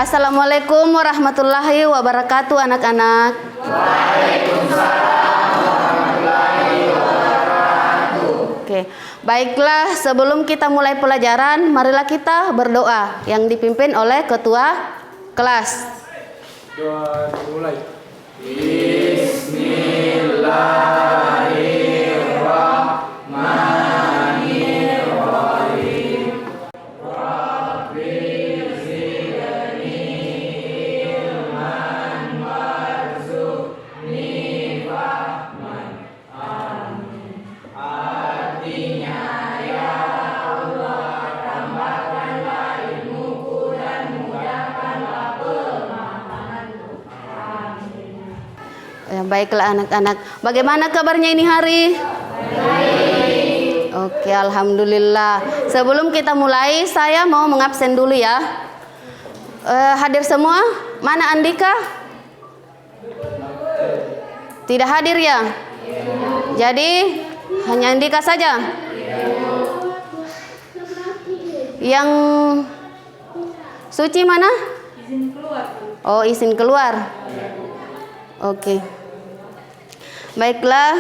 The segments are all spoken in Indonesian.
Assalamualaikum warahmatullahi wabarakatuh anak-anak. Waalaikumsalam warahmatullahi wabarakatuh. Oke, baiklah sebelum kita mulai pelajaran, marilah kita berdoa yang dipimpin oleh ketua kelas. Doa dimulai. Ya, baiklah anak-anak. Bagaimana kabarnya ini hari? Baik. Oke, alhamdulillah. Sebelum kita mulai, saya mau mengabsen dulu ya. Hadir semua? Mana Andika? Tidak hadir ya? Jadi hanya Andika saja. Yang Suci mana? Izin keluar. Oh, izin keluar. Oke. Baiklah,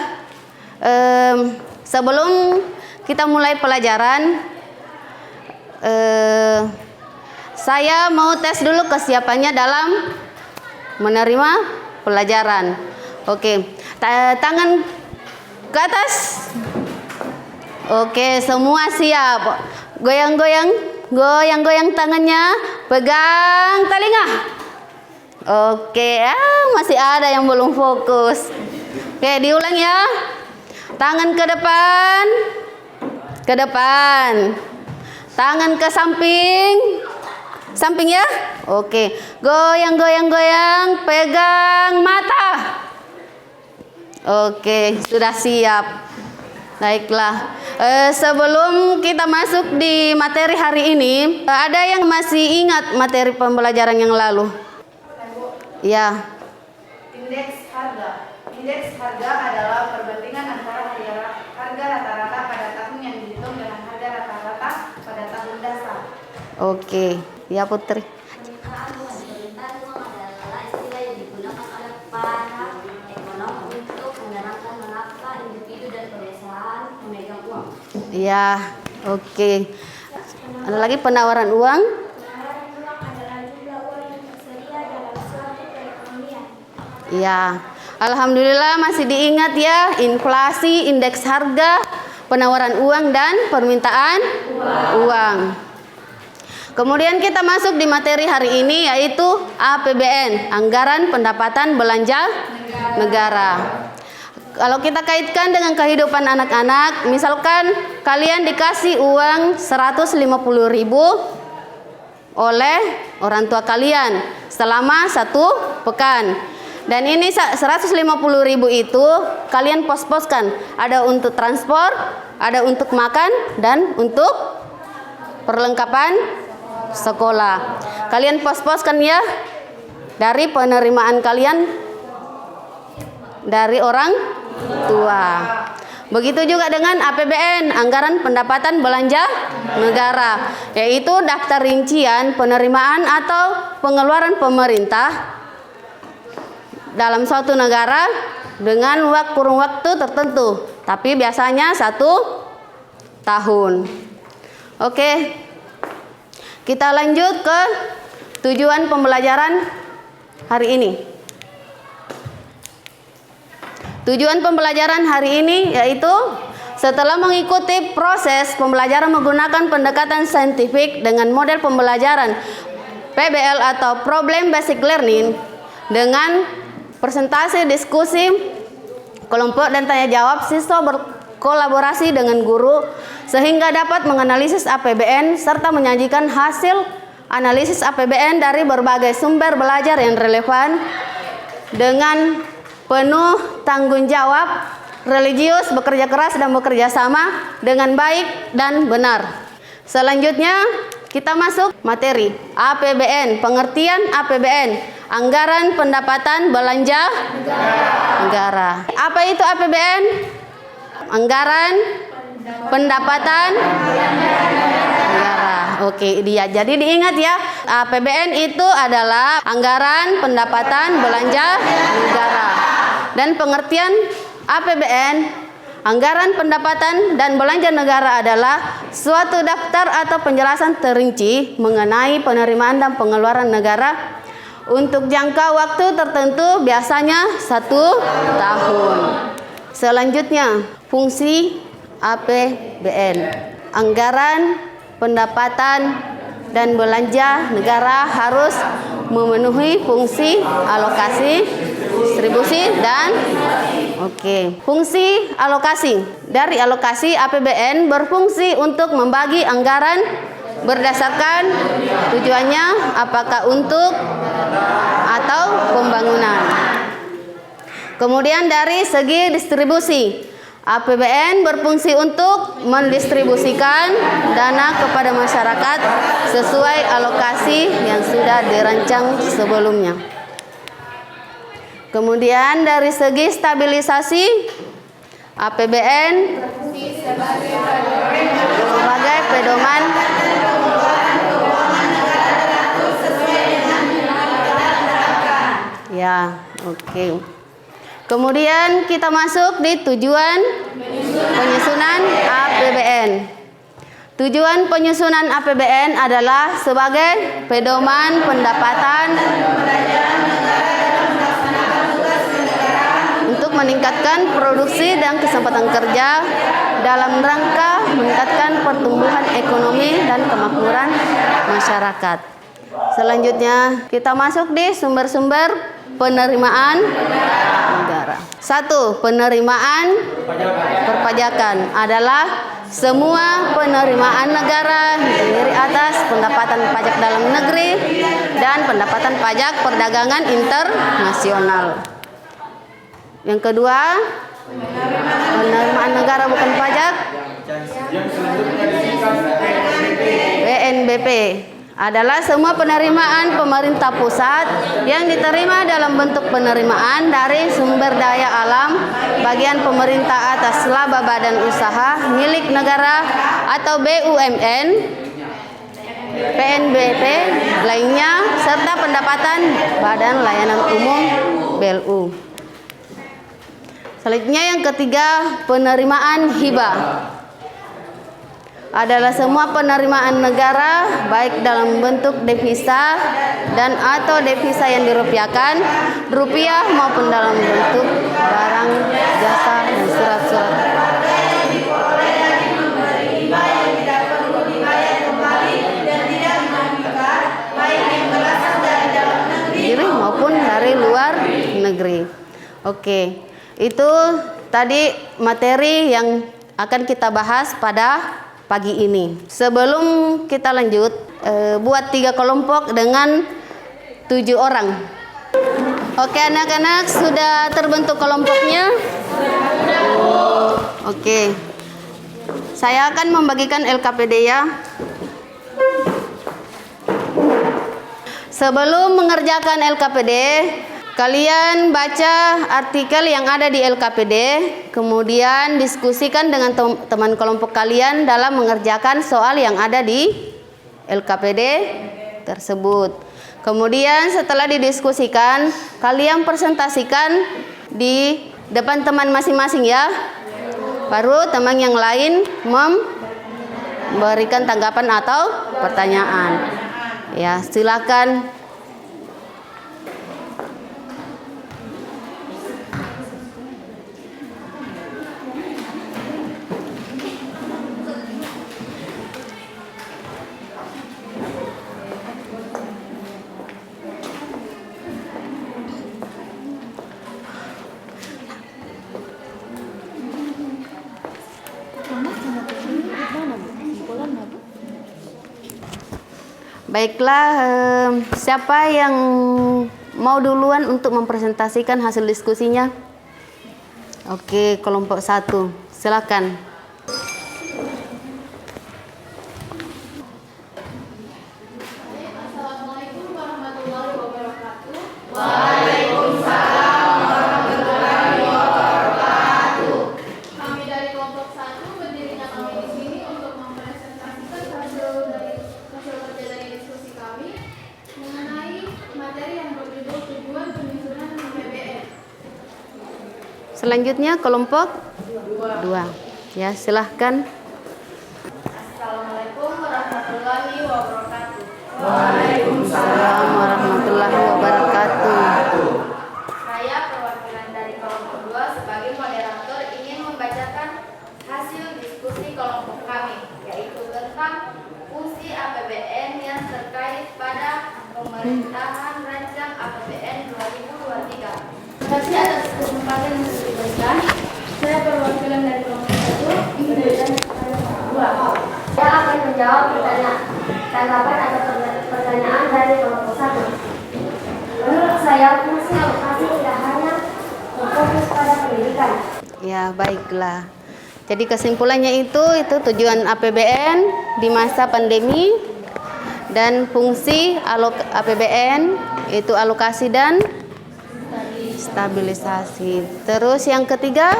sebelum kita mulai pelajaran, saya mau tes dulu kesiapannya dalam menerima pelajaran. Oke, tangan ke atas. Oke, semua siap. Goyang-goyang, goyang-goyang tangannya, pegang telinga. Oke, masih ada yang belum fokus. Oke, diulang ya. Tangan ke depan. Ke depan. Tangan ke samping. Samping ya. Oke. Goyang, goyang, goyang. Pegang mata. Oke, sudah siap. Baiklah. Sebelum kita masuk di materi hari ini, ada yang masih ingat materi pembelajaran yang lalu? Ya. Indeks harga. Indeks harga adalah perbandingan antara harga rata-rata pada tahun yang dihitung dengan harga rata-rata pada tahun dasar. Oke, ya Putri. Penggunaan uang adalah istilah yang digunakan oleh para ekonom untuk menerangkan mengapa individu dan perusahaan memegang uang. Ya, oke. Ada lagi penawaran uang? Penawaran uang adalah jumlah uang yang tersedia dalam suatu perekonomian. Ya, alhamdulillah masih diingat ya, inflasi, indeks harga, penawaran uang dan permintaan uang. Kemudian kita masuk di materi hari ini yaitu APBN, Anggaran Pendapatan Belanja Negara. Kalau kita kaitkan dengan kehidupan anak-anak, misalkan kalian dikasih uang 150.000 oleh orang tua kalian selama 1 pekan. Dan ini 150.000 itu kalian pos-poskan. Ada untuk transport, ada untuk makan, dan untuk perlengkapan sekolah. Kalian pos-poskan ya dari penerimaan kalian dari orang tua. Begitu juga dengan APBN, Anggaran Pendapatan Belanja Negara, yaitu daftar rincian penerimaan atau pengeluaran pemerintah dalam suatu negara dengan kurun waktu tertentu, tapi biasanya 1 tahun. Oke, kita lanjut ke tujuan pembelajaran hari ini. Tujuan pembelajaran hari ini yaitu setelah mengikuti proses pembelajaran menggunakan pendekatan saintifik dengan model pembelajaran PBL atau Problem Basic Learning dengan presentasi, diskusi, kelompok dan tanya jawab, siswa berkolaborasi dengan guru sehingga dapat menganalisis APBN serta menyajikan hasil analisis APBN dari berbagai sumber belajar yang relevan dengan penuh tanggung jawab, religius, bekerja keras dan bekerja sama dengan baik dan benar. Selanjutnya kita masuk materi APBN, pengertian APBN, Anggaran Pendapatan Belanja Negara. Apa itu APBN? Anggaran Pendapatan Negara. Oke, dia. Jadi diingat ya, APBN itu adalah anggaran pendapatan belanja negara. Dan pengertian APBN, anggaran pendapatan dan belanja negara adalah suatu daftar atau penjelasan terinci mengenai penerimaan dan pengeluaran negara untuk jangka waktu tertentu, biasanya 1 tahun. Selanjutnya, fungsi APBN. Anggaran pendapatan dan belanja negara harus memenuhi fungsi alokasi, distribusi, dan fungsi alokasi. Dari alokasi, APBN berfungsi untuk membagi anggaran berdasarkan tujuannya, apakah untuk atau pembangunan. Kemudian dari segi distribusi, APBN berfungsi untuk mendistribusikan dana kepada masyarakat sesuai alokasi yang sudah dirancang sebelumnya. Kemudian dari segi stabilisasi, APBN sebagai pedoman Kemudian kita masuk di tujuan penyusunan APBN. Tujuan penyusunan APBN adalah sebagai pedoman pendapatan untuk meningkatkan produksi dan kesempatan kerja dalam rangka meningkatkan pertumbuhan ekonomi dan kemakmuran masyarakat. Selanjutnya kita masuk di sumber-sumber penerimaan negara. 1. Penerimaan perpajakan adalah semua penerimaan negara yang terdiri atas pendapatan pajak dalam negeri dan pendapatan pajak perdagangan internasional. Yang kedua, penerimaan negara bukan pajak, PNBP adalah semua penerimaan pemerintah pusat yang diterima dalam bentuk penerimaan dari sumber daya alam bagian pemerintah atas laba badan usaha milik negara atau BUMN, PNBP lainnya, serta pendapatan Badan Layanan Umum BLU. Selanjutnya yang ketiga, penerimaan hibah adalah semua penerimaan negara baik dalam bentuk devisa dan atau devisa yang dirupiahkan, rupiah maupun dalam bentuk barang, jasa, dan surat-surat. Negeri maupun dari luar negeri. Oke, itu tadi materi yang akan kita bahas pada pagi ini. Sebelum kita lanjut, buat 3 kelompok dengan 7 orang. Oke anak-anak, sudah terbentuk kelompoknya? Oke. Saya akan membagikan LKPD ya. Sebelum mengerjakan LKPD, kalian baca artikel yang ada di LKPD, kemudian diskusikan dengan teman kelompok kalian dalam mengerjakan soal yang ada di LKPD tersebut. Kemudian setelah didiskusikan, kalian presentasikan di depan teman masing-masing ya. Baru teman yang lain memberikan tanggapan atau pertanyaan. Ya, silakan. Baiklah, siapa yang mau duluan untuk mempresentasikan hasil diskusinya? Oke, kelompok 1, silakan. Assalamualaikum warahmatullahi wabarakatuh. Waalaikumsalam warahmatullahi wabarakatuh. Kami dari kelompok 1 berdirinya kami di sini untuk mempresentasikan hasil dari Selanjutnya kelompok 2. Ya, silahkan. Assalamualaikum warahmatullahi wabarakatuh. Waalaikumsalam warahmatullahi wabarakatuh. Saya perwakilan dari kelompok 2 sebagai moderator ingin membacakan hasil diskusi kelompok kami, yaitu tentang fungsi APBN yang terkait pada pemerintahan rancang APBN 2023. Terima kasih atas kesempatan yang diberikan. Saya perwakilan dari kelompok 1 ingin memberikan kelompok 2. Saya akan menjawab tanggapan atau pertanyaan dari kelompok 1. Menurut saya, fungsi alokasi tidak hanya berfokus pada pendidikan. Ya, baiklah. Jadi kesimpulannya itu tujuan APBN di masa pandemi dan fungsi APBN itu alokasi dan stabilisasi. Terus yang ketiga,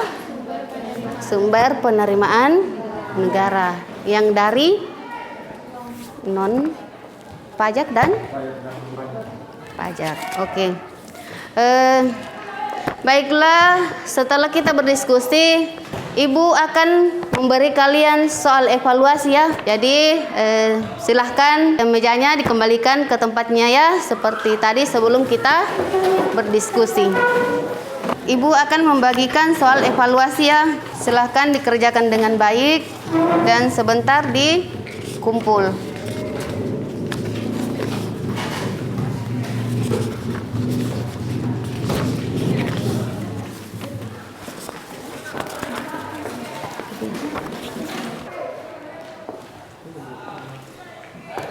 sumber penerimaan negara yang dari non pajak dan pajak. Oke. Baiklah, setelah kita berdiskusi, Ibu akan memberi kalian soal evaluasi ya. Jadi silahkan mejanya dikembalikan ke tempatnya ya, seperti tadi sebelum kita berdiskusi. Ibu akan membagikan soal evaluasi ya. Silahkan dikerjakan dengan baik dan sebentar dikumpul.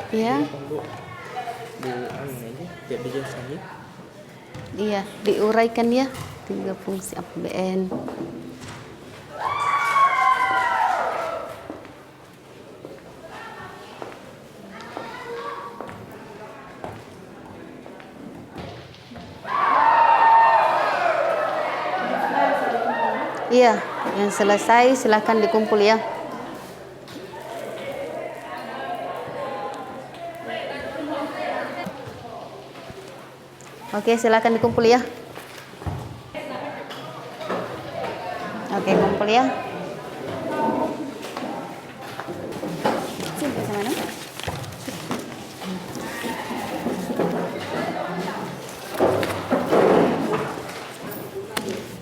Ya. Iya, diuraikan ya 3 fungsi APBN. Iya, yang selesai silakan dikumpul ya. Oke, silakan dikumpul ya. Oke, kumpul ya.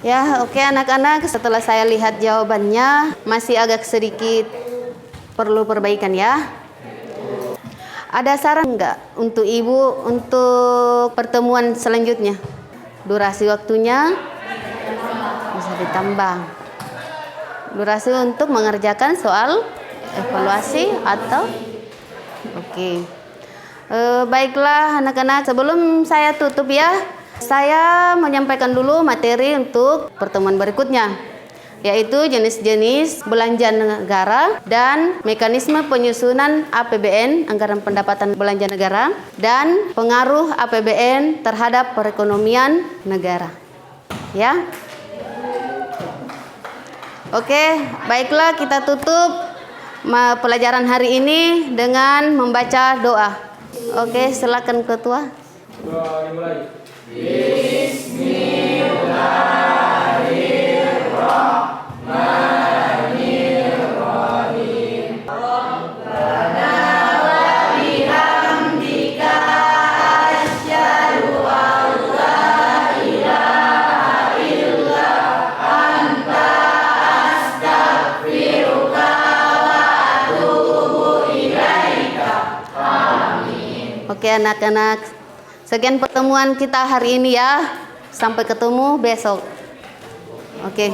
Ya, oke anak-anak, setelah saya lihat jawabannya masih agak sedikit perlu perbaikan ya. Ada saran enggak untuk Ibu untuk pertemuan selanjutnya? Durasi waktunya bisa ditambah. Durasi untuk mengerjakan soal evaluasi atau oke. Baiklah anak-anak, sebelum saya tutup ya, saya menyampaikan dulu materi untuk pertemuan berikutnya, yaitu jenis-jenis belanja negara dan mekanisme penyusunan APBN, anggaran pendapatan belanja negara, dan pengaruh APBN terhadap perekonomian negara. Ya. Oke, baiklah kita tutup pelajaran hari ini dengan membaca doa. Oke, silakan ketua. Doa dimulai. Oke anak-anak, sekian pertemuan kita hari ini ya. Sampai ketemu besok. Oke.